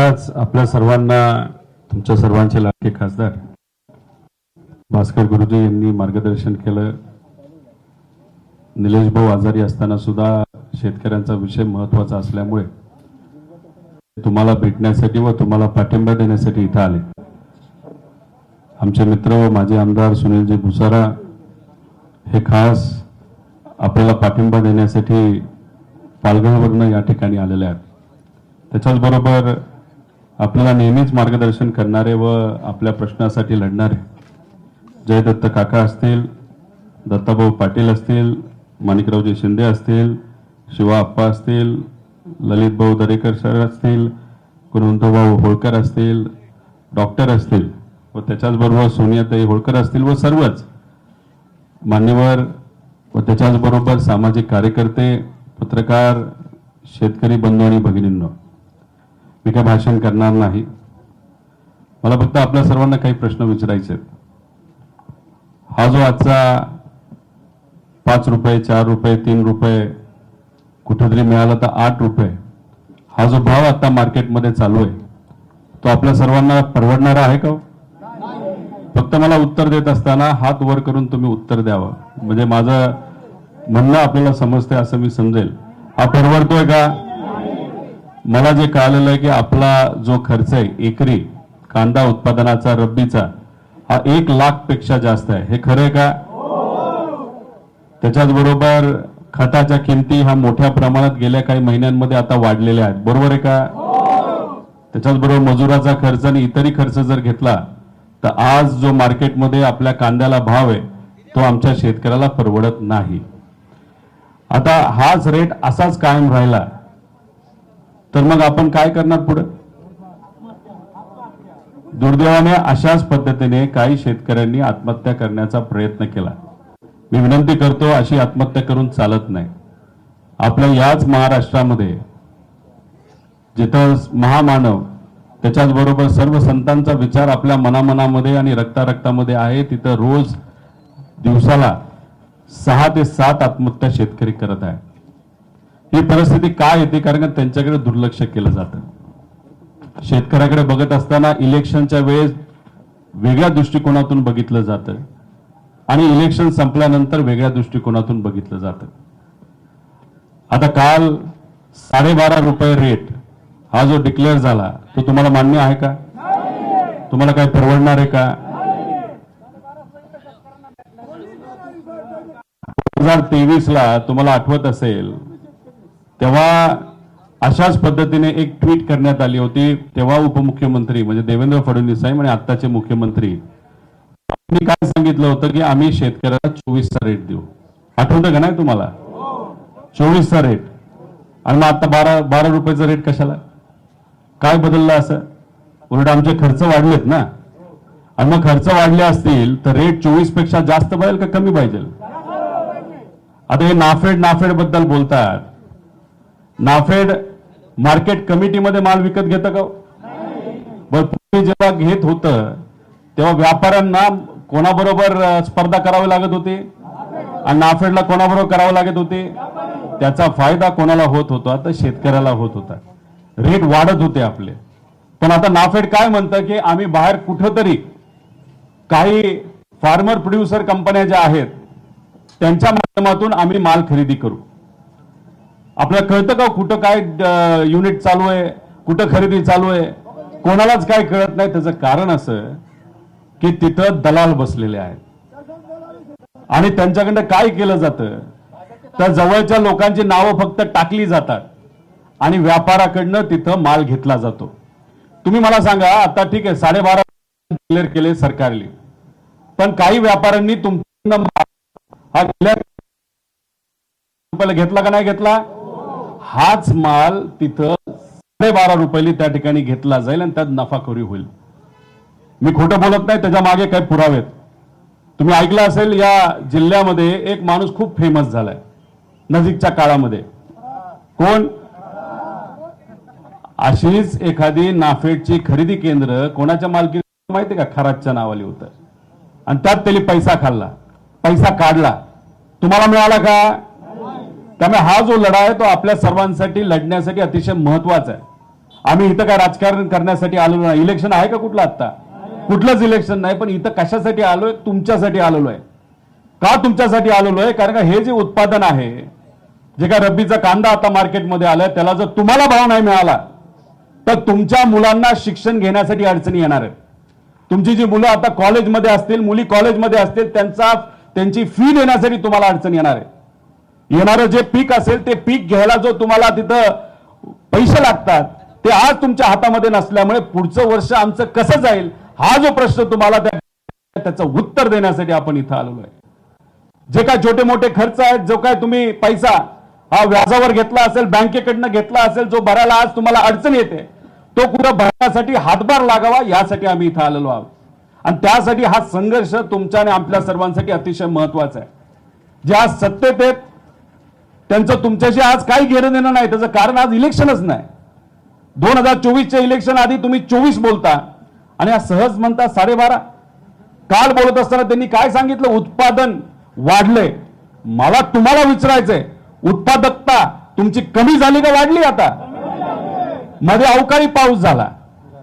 आताच आपल्या सर्वांना तुमच्या सर्वांचे लाडके खासदार भास्कर गुरुजी यांनी मार्गदर्शन केलं. निलेश भाऊ आजारी असताना सुद्धा शेतकऱ्यांचा विषय महत्त्वाचा असल्यामुळे तुम्हाला भेटण्यासाठी व तुम्हाला पाठिंबा देण्यासाठी इथं आले. आमचे मित्र व माजी आमदार सुनीलजी भुसारा हे खास आपल्याला पाठिंबा देण्यासाठी पालघरवरून या ठिकाणी आलेले आहेत. त्याच्याचबरोबर आपल्याला नेहमीच मार्गदर्शन करणारे व आपल्या प्रश्नासाठी लढणारे जयदत्त काका असतील, दत्ताभाऊ पाटील असतील, माणिकरावजी शिंदे असतील, शिवा आप्पा असतील, ललित भाऊ दरेकर सर असतील, गुणवंतभाऊ होळकर असतील, डॉक्टर असतील व त्याच्याचबरोबर सोनियाताई होळकर असतील व सर्वच मान्यवर व त्याच्याचबरोबर सामाजिक कार्यकर्ते, पत्रकार, शेतकरी बंधू आणि भगिनींनो, मी काय भाषण करणार नाही. मला फक्त आपल्या सर्वांना काही प्रश्न विचारायचे आहेत. हा जो आजचा 5 रुपये, 4 रुपये, 3 रुपये, कुठेतरी मिळाला तर 8 रुपये, हा जो भाव आता मार्केटमध्ये चालू आहे तो आपल्या सर्वांना परवडणारा आहे का? फक्त मला उत्तर देत असताना हात वर करून तुम्ही उत्तर द्यावं, म्हणजे माझं म्हणणं आपल्याला समजते असं मी समजेल. हा परवडतोय का? मला जे कळालेलं आहे की आपला जो खर्च आहे एकरी कांदा उत्पादनाचा रब्बीचा हा 1 लाख पेक्षा जास्त आहे. हे खरं आहे का? त्याच्याचबरोबर खताच्या किमती ह्या मोठ्या प्रमाणात गेल्या काही महिन्यांमध्ये आता वाढलेल्या आहेत. बरोबर आहे का? त्याच्याचबरोबर मजुराचा खर्च आणि इतरही खर्च जर घेतला तर आज जो मार्केटमध्ये आपल्या कांद्याला भाव आहे तो आमच्या शेतकऱ्याला परवडत नाही. आता हाच रेट असाच कायम राहिला तर मग आपण काय करणार पुढे? दुर्दैवाने अशाच पद्धतीने काही शेतकऱ्यांनी आत्महत्या करण्याचा प्रयत्न केला. मी विनंती करतो, अशी आत्महत्या करून चालत नाही. आपल्या याच महाराष्ट्रामध्ये जिथं महामानव त्याच्याचबरोबर सर्व संतांचा विचार आपल्या मनामनामध्ये आणि रक्तारक्तामध्ये आहे, तिथं रोज दिवसाला 6 ते 7 आत्महत्या शेतकरी करत आहे. ही परिस्थिती काय येते? कारण त्यांच्याकडे दुर्लक्ष केलं जातं. शेतकऱ्याकडे बघत असताना इलेक्शनच्या वेळेस वेगळ्या दृष्टिकोनातून बघितलं जातं आणि इलेक्शन संपल्यानंतर वेगळ्या दृष्टिकोनातून बघितलं जातं. आता काल 12.5 रुपये रेट हा जो डिक्लेअर झाला तो तुम्हाला मान्य आहे का? तुम्हाला काय परवडणार आहे का? 2023 ला तुम्हाला आठवत असेल तेव्हा अशाच पद्धतीने एक ट्विट करण्यात आली होती. तेव्हा उपमुख्यमंत्री म्हणजे देवेंद्र फडणवीस साहेब आणि आत्ताचे मुख्यमंत्री मी काय सांगितलं होतं की आम्ही शेतकऱ्याला 24चा रेट देऊ. आठवतं का नाही तुम्हाला? 24चा रेट. आणि मग आता 12 रुपयाचा रेट कशाला? काय बदललं असं? उलट आमचे खर्च वाढलेत ना. आणि मग खर्च वाढले असतील तर रेट 24 पेक्षा जास्त पाहिजे का कमी पाहिजे? आता हे नाफेड बद्दल बोलतात. नाफेड मार्केट कमिटीमध्ये माल विकत घेतं का? पूर्वी जेव्हा घेत होतं तेव्हा व्यापाऱ्यांना कोणाबरोबर स्पर्धा करावी लागत होती आणि नाफेडला कोणाबरोबर करावं लागत होते? त्याचा फायदा कोणाला होत होता? तर शेतकऱ्याला होत होता. रेट वाढत होते आपले. पण आता नाफेड काय म्हणतं की आम्ही बाहेर कुठंतरी काही फार्मर प्रोड्युसर कंपन्या ज्या आहेत त्यांच्या माध्यमातून आम्ही माल खरेदी करू. आपल्याला कळतं का कुठं काय युनिट चालू आहे, कुठं खरेदी चालू आहे? कोणालाच काय कळत नाही. त्याचं कारण असं की तिथं दलाल बसलेले आहेत आणि त्यांच्याकडनं काय केलं जातं तर जवळच्या लोकांची नावं फक्त टाकली जातात आणि व्यापाराकडनं तिथं माल घेतला जातो. तुम्ही मला सांगा, आता ठीक आहे 12.5 क्लिअर केले सरकारने, पण काही व्यापाऱ्यांनी तुमच्याकडनं हा रुपयाला घेतला का नाही घेतला? हाच माल तिथं 12.5 रुपयाला त्या ठिकाणी घेतला जाईल आणि त्यात नफाखोरी होईल. मी खोटं बोलत नाही, त्याच्या मागे काही पुरावेत. तुम्ही ऐकलं असेल या जिल्ह्यामध्ये एक माणूस खूप फेमस झालाय नजीकच्या काळामध्ये. कोण? अशीच एखादी नाफेडची खरेदी केंद्र कोणाच्या मालकीत माहिती का? खरातच्या नावाली होतं आणि त्यात त्यांनी पैसा खाल्ला, पैसा काढला. तुम्हाला मिळाला का? त्यामुळे हा जो लढा आहे तो आपल्या सर्वांसाठी लढण्यासाठी अतिशय महत्वाचा आहे. आम्ही इथं काय राजकारण करण्यासाठी आलो नाही. इलेक्शन आहे का कुठलं आता? कुठलंच इलेक्शन नाही. पण इथं कशासाठी आलोय? तुमच्यासाठी आलेलो आहे. का तुमच्यासाठी आलेलो आहे? कारण का हे जे उत्पादन आहे, जे काय रब्बीचा कांदा आता मार्केटमध्ये आलाय, त्याला जर तुम्हाला भाव नाही मिळाला तर तुमच्या मुलांना शिक्षण घेण्यासाठी अडचणी येणार आहेत. तुमची जी मुलं आता कॉलेजमध्ये असतील, मुली कॉलेजमध्ये असतील, त्यांची फी देण्यासाठी तुम्हाला अडचण येणार आहे. येणारं जे पीक असेल ते पीक घ्यायला जो तुम्हाला तिथं पैसे लागतात ते आज तुमच्या हातामध्ये नसल्यामुळे पुढचं वर्ष आमचं कसं जाईल हा जो प्रश्न तुम्हाला त्याचं उत्तर देण्यासाठी आपण इथं आलेलो आहे. जे काय छोटे मोठे खर्च आहेत, जो काय तुम्ही पैसा हा व्याजावर घेतला असेल, बँकेकडनं घेतला असेल, जो भरायला आज तुम्हाला अडचण येते, तो कुठं भरण्यासाठी हातभार लागावा यासाठी आम्ही इथं आलेलो आहोत. आणि त्यासाठी हा संघर्ष तुमच्या आणि आपल्या सर्वांसाठी अतिशय महत्वाचा आहे. जे आज सत्तेत आहेत त्यांचं तुमच्याशी आज काही घेणं देणं नाही. त्याचं कारण आज इलेक्शनच नाही. 2024च्या इलेक्शन आधी तुम्ही 24 बोलता आणि आज सहज म्हणता 12.5. काल बोलत असताना त्यांनी काय सांगितलं? उत्पादन वाढलंय. मला तुम्हाला विचारायचंय, उत्पादकता तुमची कमी झाली का वाढली? आता मध्ये अवकाळी पाऊस झाला,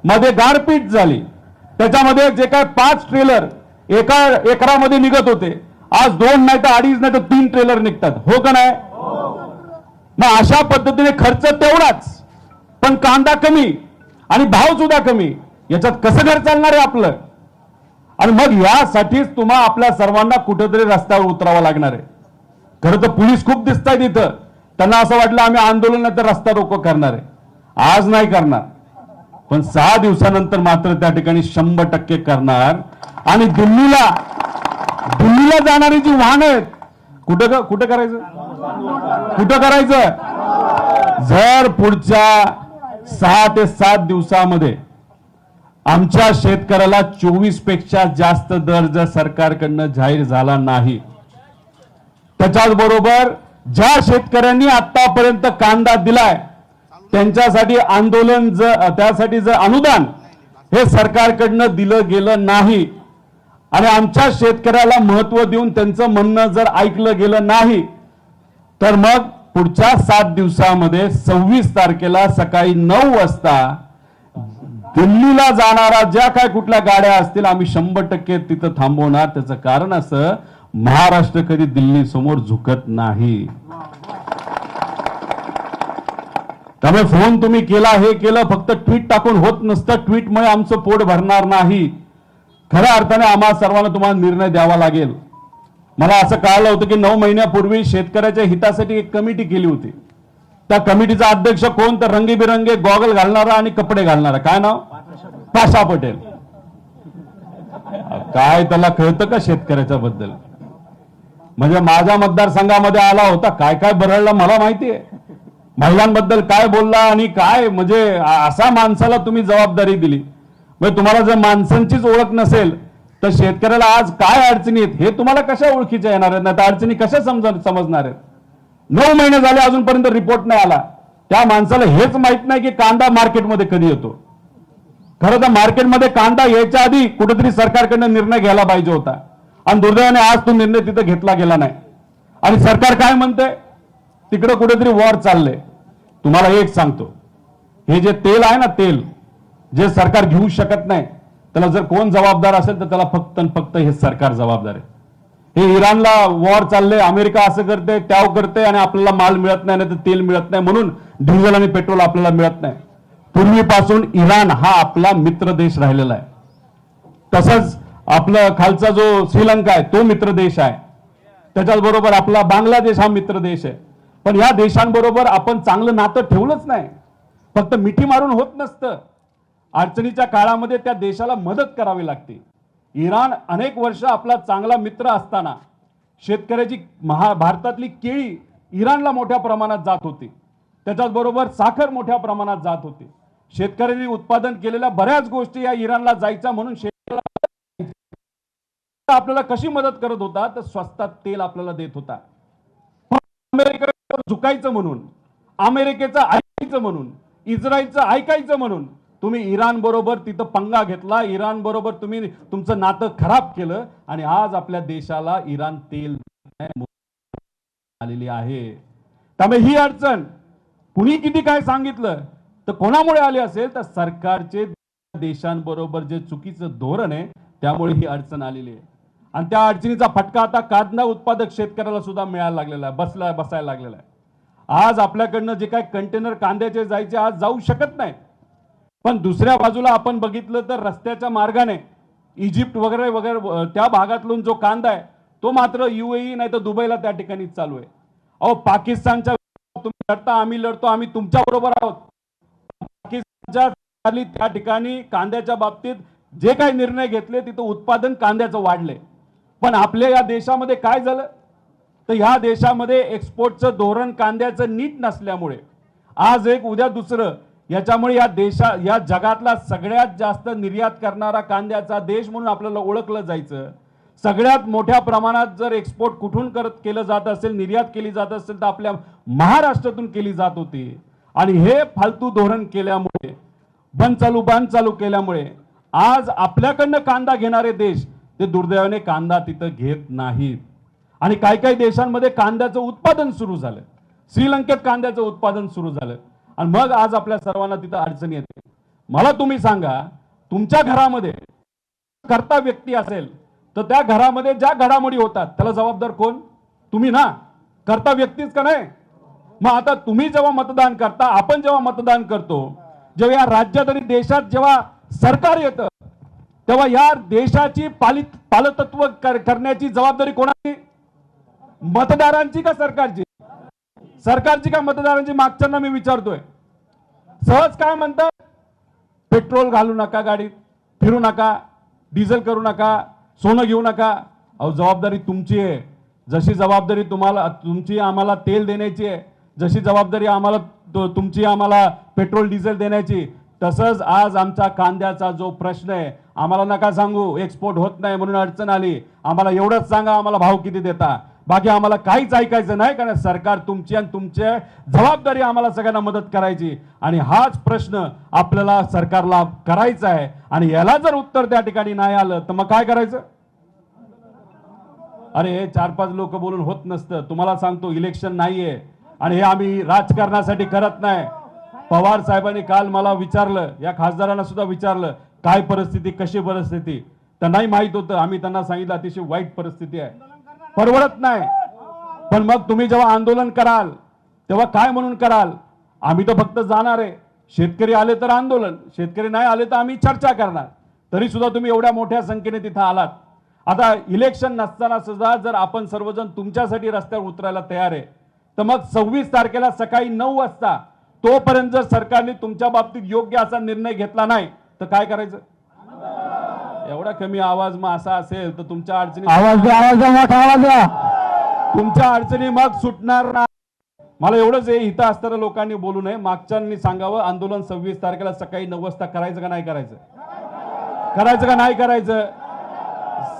मध्ये गारपीट झाली, त्याच्यामध्ये जे काय 5 ट्रेलर एका एकरामध्ये निघत होते, आज 2 नाही तर 2.5 नाही तर 3 ट्रेलर निघतात. हो का नाही? मग अशा पद्धतीने खर्च तेवढाच पण कांदा कमी आणि भाव सुद्धा कमी. याच्यात कसं घर चालणार आहे आपलं? आणि मग यासाठीच तुम्हा आपल्या सर्वांना कुठेतरी रस्त्यावर उतरावं लागणार आहे. खरं तर पोलीस खूप दिसत आहेत इथं. त्यांना असं वाटलं आम्ही आंदोलन नाही तर रस्ता रोको करणार आहे. आज नाही करणार, पण 6 दिवसानंतर मात्र त्या ठिकाणी 100% करणार. आणि दिल्लीला जाणारी जी वाहनं आहेत, कुठं करायचं? कुठं करायचं? जर पुढच्या 6 ते 7 दिवसामध्ये आमच्या शेतकऱ्याला 24 पेक्षा जास्त दर जर सरकारकडनं जाहीर झाला नाही, त्याच्याच बरोबर ज्या शेतकऱ्यांनी आतापर्यंत कांदा दिलाय त्यांच्यासाठी आंदोलन त्यासाठी जर अनुदान हे सरकारकडनं दिलं गेलं नाही आणि आमच्या शेतकऱ्याला महत्व देऊन त्यांचं म्हणणं जर ऐकलं गेलं नाही, तर मग पुढच्या 7 दिवसामध्ये 26 तारखेला सकाळी 9 वाजता दिल्लीला जाणारा ज्या काय कुठल्या गाड्या असतील आम्ही 100% तिथं थांबवणार. त्याचं कारण असं, महाराष्ट्र कधी दिल्ली समोर झुकत नाही. त्यामुळे फोन तुम्ही केला, हे केलं, फक्त ट्विट टाकून होत नसतं. ट्विटमुळे आमचं पोट भरणार नाही. खऱ्या अर्थाने आम्हा सर्वांना तुम्हाला निर्णय द्यावा लागेल. मला असं कळलं होतं की 9 महिन्यापूर्वी शेतकऱ्याच्या हितासाठी एक कमिटी केली होती. त्या कमिटीचा अध्यक्ष कोण? तर रंगीबिरंगे गॉगल घालणारा आणि कपडे घालणारा. काय नाव? पाशा पटेल. काय त्याला कळतं का शेतकऱ्याच्या बद्दल? म्हणजे माझ्या मतदारसंघामध्ये आला होता, काय काय बरळलं मला माहितीये. महिलांबद्दल काय बोलला आणि काय, म्हणजे असा माणसाला तुम्ही जबाबदारी दिली. म्हणजे तुम्हाला जर माणसांचीच ओळख नसेल तर शेतकऱ्याला आज काय अडचणी आहेत हे तुम्हाला कशा ओळखीच्या येणार आहेत? नाही तर अडचणी कशा समजणार आहेत? 9 महिने झाले अजूनपर्यंत रिपोर्ट नाही आला. त्या माणसाला हेच माहित नाही की कांदा मार्केटमध्ये कधी येतो. खरं तर मार्केटमध्ये कांदा यायच्या आधी कुठेतरी सरकारकडनं निर्णय घ्यायला पाहिजे होता आणि दुर्दैवाने आज तो निर्णय तिथं घेतला गेला नाही. आणि सरकार काय म्हणते? तिकडे कुठेतरी वॉर चाललंय. तुम्हाला एक सांगतो, हे जे तेल आहे ना, तेल जे सरकार घेऊ शकत नाही, त्याला जर कोण जबाबदार असेल तर त्याला फक्त आणि फक्त हे सरकार जबाबदार आहे. हे इराणला वॉर चाललंय, अमेरिका असं करते, त्याव करते आणि आपल्याला माल मिळत नाही, नाही तर तेल मिळत नाही, म्हणून डिझेल आणि पेट्रोल आपल्याला मिळत नाही. पूर्वीपासून इराण हा आपला मित्र देश राहिलेला आहे. तसंच आपलं खालचा जो श्रीलंका आहे तो मित्र देश आहे. त्याच्याच बरोबर आपला बांगलादेश हा मित्र देश आहे. पण या देशांबरोबर आपण चांगलं नातं ठेवलंच नाही. फक्त मिठी मारून होत नसतं. अडचणीच्या काळामध्ये त्या देशाला मदत करावी लागते. इराण अनेक वर्ष आपला चांगला मित्र असताना शेतकऱ्याची भारतातली केळी इराणला मोठ्या प्रमाणात जात होती. त्याच्याच बरोबर साखर मोठ्या प्रमाणात जात होती. शेतकऱ्यांनी उत्पादन केलेल्या बऱ्याच गोष्टी या इराणला जायच्या, म्हणून शेतकऱ्याला आपल्याला कशी मदत करत होता? तर स्वस्तात तेल आपल्याला देत होता. अमेरिकेवर झुकायचं म्हणून, अमेरिकेचं ऐकायचं म्हणून, इस्रायलचं ऐकायचं म्हणून तुम्ही इराण बरोबर तिथं पंगा घेतला. इराण बरोबर तुम्ही तुमचं नातं खराब केलं आणि आज आपल्या देशाला इराण तेल आलेली आहे. त्यामुळे ही अडचण कुणी किती काय सांगितलं तर कोणामुळे आली असेल तर सरकारचे देशांबरोबर जे चुकीचं धोरण आहे त्यामुळे ही अडचण आलेली आहे. आणि त्या अडचणीचा फटका आता कांदा उत्पादक शेतकऱ्याला सुद्धा मिळायला लागलेला आहे, बसायला लागलेला आहे. आज आपल्याकडनं जे काही कंटेनर कांद्याचे जायचे आज जाऊ शकत नाही. पण दुसऱ्या बाजूला आपण बघितलं तर रस्त्याच्या मार्गाने इजिप्त वगैरे वगैरे त्या भागातून जो कांदा आहे तो मात्र UAE नाही तर दुबईला त्या ठिकाणी चालू आहे. अहो पाकिस्तानच्या तुम्ही लढता, आम्ही लढतो, आम्ही तुमच्या बरोबर आहोत. पाकिस्तानच्या त्या ठिकाणी कांद्याच्या बाबतीत जे काही निर्णय घेतले तिथं उत्पादन कांद्याचं वाढले. पण आपल्या या देशामध्ये काय झालं तर ह्या देशामध्ये एक्सपोर्टचं धोरण कांद्याचं नीट नसल्यामुळे आज एक उद्या दुसरं याच्यामुळे या जगातला सगळ्यात जास्त निर्यात करणारा कांद्याचा देश म्हणून आपल्याला ओळखलं जायचं. सगळ्यात मोठ्या प्रमाणात जर एक्सपोर्ट कुठून केलं जात असेल, निर्यात केली जात असेल तर आपल्या महाराष्ट्रातून केली जात होती. आणि हे फालतू धोरण केल्यामुळे बंद चालू केल्यामुळे आज आपल्याकडनं कांदा घेणारे देश ते दुर्दैवाने कांदा तिथं घेत नाहीत. आणि काही देशांमध्ये कांद्याचं उत्पादन सुरू झालं. श्रीलंकेत कांद्याचं उत्पादन सुरू झालं आणि मग आज आपल्या सर्वांना तिथं अडचण येते. मला तुम्ही सांगा, तुमच्या घरामध्ये कर्ता व्यक्ती असेल तर त्या घरामध्ये ज्या घडामोडी होतात त्याला जबाबदार कोण? तुम्ही ना. कर्ता व्यक्तीच का नाही? मग आता तुम्ही जेव्हा मतदान करता, आपण जेव्हा मतदान करतो, जेव्हा या राज्यात आणि देशात जेव्हा सरकार येतं तेव्हा या देशाची पालकत्व करण्याची जबाबदारी कोणाची? मतदारांची का सरकारची? सरकारची का मतदारांची? मागच्यांना मी विचारतोय. सहज काय म्हणतात? पेट्रोल घालू नका, गाडीत फिरू नका, डिझेल करू नका, सोनं घेऊ नका. अहो जबाबदारी तुमची आहे. जशी जबाबदारी तुमची आम्हाला तेल देण्याची आहे, जशी जबाबदारी तुमची आम्हाला पेट्रोल डिझेल देण्याची, तसंच आज आमचा कांद्याचा जो प्रश्न आहे आम्हाला नका सांगू एक्सपोर्ट होत नाही म्हणून अडचण आली. आम्हाला एवढंच सांगा आम्हाला भाव किती देता. बाकी आम्हाला काहीच ऐकायचं नाही, कारण सरकार तुमची आणि तुमची जबाबदारी आम्हाला सगळ्यांना मदत करायची. आणि हाच प्रश्न आपल्याला सरकारला करायचा आहे. आणि याला जर उत्तर त्या ठिकाणी नाही आलं तर मग काय करायचं? अरे 4-5 लोक बोलून होत नसतं. तुम्हाला सांगतो इलेक्शन नाहीये आणि हे आम्ही राजकारणासाठी करत नाही. पवार साहेबांनी काल मला विचारलं, या खासदारांना सुद्धा विचारलं काय परिस्थिती, कशी परिस्थिती. त्यांनाही माहित होतं. आम्ही त्यांना सांगितलं अतिशय वाईट परिस्थिती आहे, परवडत नाही. पण मग तुम्ही जेव्हा आंदोलन कराल तेव्हा काय म्हणून कराल? आम्ही तर फक्त जाणार आहे. शेतकरी आले तर आंदोलन, शेतकरी नाही आले तर आम्ही चर्चा करणार. तरी सुद्धा तुम्ही एवढ्या मोठ्या संख्येने तिथं आलात. आता इलेक्शन नसताना सुद्धा जर आपण सर्वजण तुमच्यासाठी रस्त्यावर उतरायला तयार आहे तर मग 26 तारखेला सकाळी 9 वाजता तोपर्यंत जर सरकारने तुमच्या बाबतीत योग्य असा निर्णय घेतला नाही तर काय करायचं? एवढा कमी आवाज मग असा असेल तर तुमच्या अडचणी तुमच्या अडचणी मग सुटणार नाही. मला एवढंच आहे, इथं असणाऱ्या लोकांनी बोलू नये, मागच्यांनी सांगावं आंदोलन 26 तारखेला सकाळी 9 वाजता करायचं का नाही करायचं? करायचं का नाही करायचं?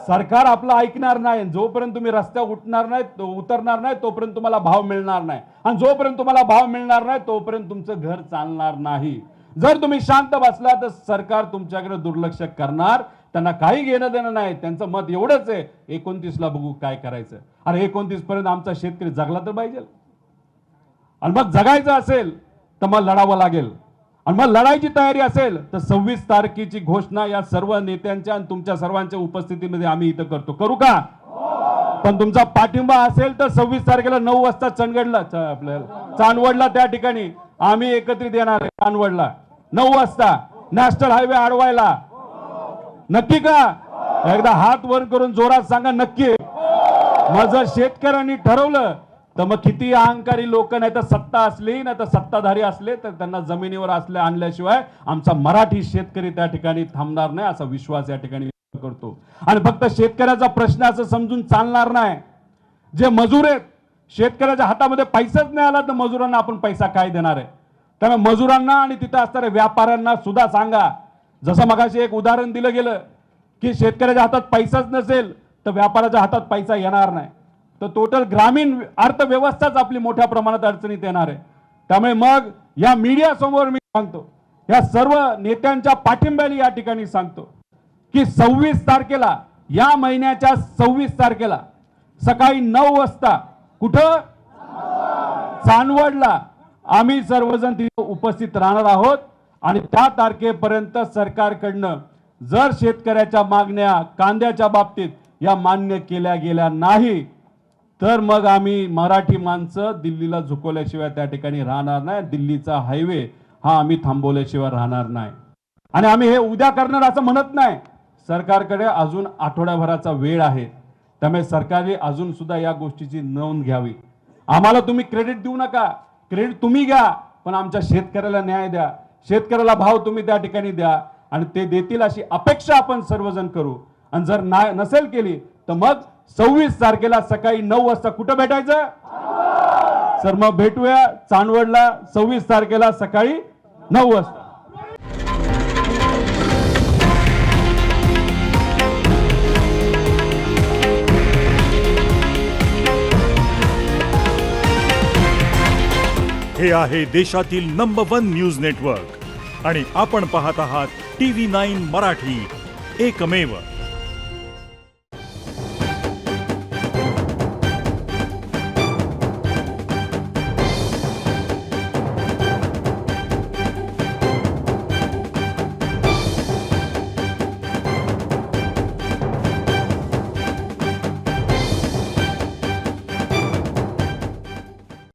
सरकार आपलं ऐकणार नाही. जोपर्यंत तुम्ही रस्त्यावर उतरणार नाही तोपर्यंत तुम्हाला भाव मिळणार नाही. आणि जोपर्यंत तुम्हाला भाव मिळणार नाही तोपर्यंत तुमचं घर चालणार नाही. जर तुम्ही शांत बसला तर सरकार तुमच्याकडे दुर्लक्ष करणार. त्यांना काही घेणं देणं नाही. त्यांचं मत एवढंच आहे, 29ला बघू काय करायचं. अरे 29 पर्यंत आमचा शेतकरी जगला तर पाहिजे. आणि मग जगायचं असेल तर मग लढावं लागेल. आणि मग लढाईची तयारी असेल तर 26 तारखेची घोषणा या सर्व नेत्यांच्या आणि तुमच्या सर्वांच्या उपस्थितीमध्ये आम्ही इथं करू का? पण तुमचा पाठिंबा असेल तर 26 तारखेला 9 वाजता चांदवडला त्या ठिकाणी आम्ही एकत्रित येणार आहे. चांदवडला 9 वाजता नॅशनल हायवे अडवायला. नक्की का? एकदा हात वर करून जोरात सांगा नक्की. मग जर शेतकऱ्यांनी ठरवलं तर मग किती अहंकारी लोक नाही तर सत्ता असली नाही तर सत्ताधारी असले तर त्यांना जमिनीवर आणल्याशिवाय आमचा मराठी शेतकरी त्या ठिकाणी थांबणार नाही असा विश्वास या ठिकाणी करतो. आणि फक्त शेतकऱ्याचा प्रश्न असं समजून चालणार नाही. जे मजूर आहेत, शेतकऱ्याच्या हातामध्ये पैसाच नाही आला तर मजुरांना आपण पैसा काय देणार आहे? त्यामुळे मजुरांना आणि तिथं असणाऱ्या व्यापाऱ्यांना सुद्धा सांगा. जसं मगाशी एक उदाहरण दिलं गेलं की शेतकऱ्याच्या हातात पैसाच नसेल तर व्यापाऱ्याच्या हातात पैसा येणार नाही, तर टोटल ग्रामीण अर्थव्यवस्थाच आपली मोठ्या प्रमाणात अडचणीत येणार आहे. त्यामुळे मग या मीडिया समोर मी सांगतो, या सर्व नेत्यांच्या पाठिंब्याने या ठिकाणी सांगतो की 26 तारखेला, या महिन्याच्या 26 तारखेला सकाळी 9 वाजता कुठं? चांदवडला आम्ही सर्वजण तिथे उपस्थित राहणार आहोत आणि त्या तारखेपर्यंत सरकारकडनं जर शेतकऱ्याच्या मागण्या कांद्याच्या बाबतीत या मान्य केल्या गेल्या नाही तर मग आम्ही मराठी माणसं दिल्लीला झुकवल्याशिवाय त्या ठिकाणी राहणार नाही. दिल्लीचा हायवे हा आम्ही थांबवल्याशिवाय राहणार नाही. आणि आम्ही हे उद्या करणार असं म्हणत नाही. सरकारकडे अजून आठवड्याभराचा वेळ आहे. त्यामुळे सरकारने अजून सुद्धा या गोष्टीची नोंद घ्यावी. आम्हाला तुम्ही क्रेडिट देऊ नका, क्रेडिट तुम्ही घ्या, पण आमच्या शेतकऱ्याला न्याय द्या. शेतकऱ्याला भाव तुम्ही त्या ठिकाणी द्या आणि ते देतील अशी अपेक्षा आपण सर्वजण करू. आणि जर नसेल केली तर मग 26 तारखेला सकाळी 9 वाजता कुठं भेटायचं सर? मग भेटूया चांदवडला 26 तारखेला सकाळी 9 वाजता. हे आहे देशातील नंबर 1 न्यूज नेटवर्क आणि आपण पाहत आहात TV9 मराठी, एकमेव.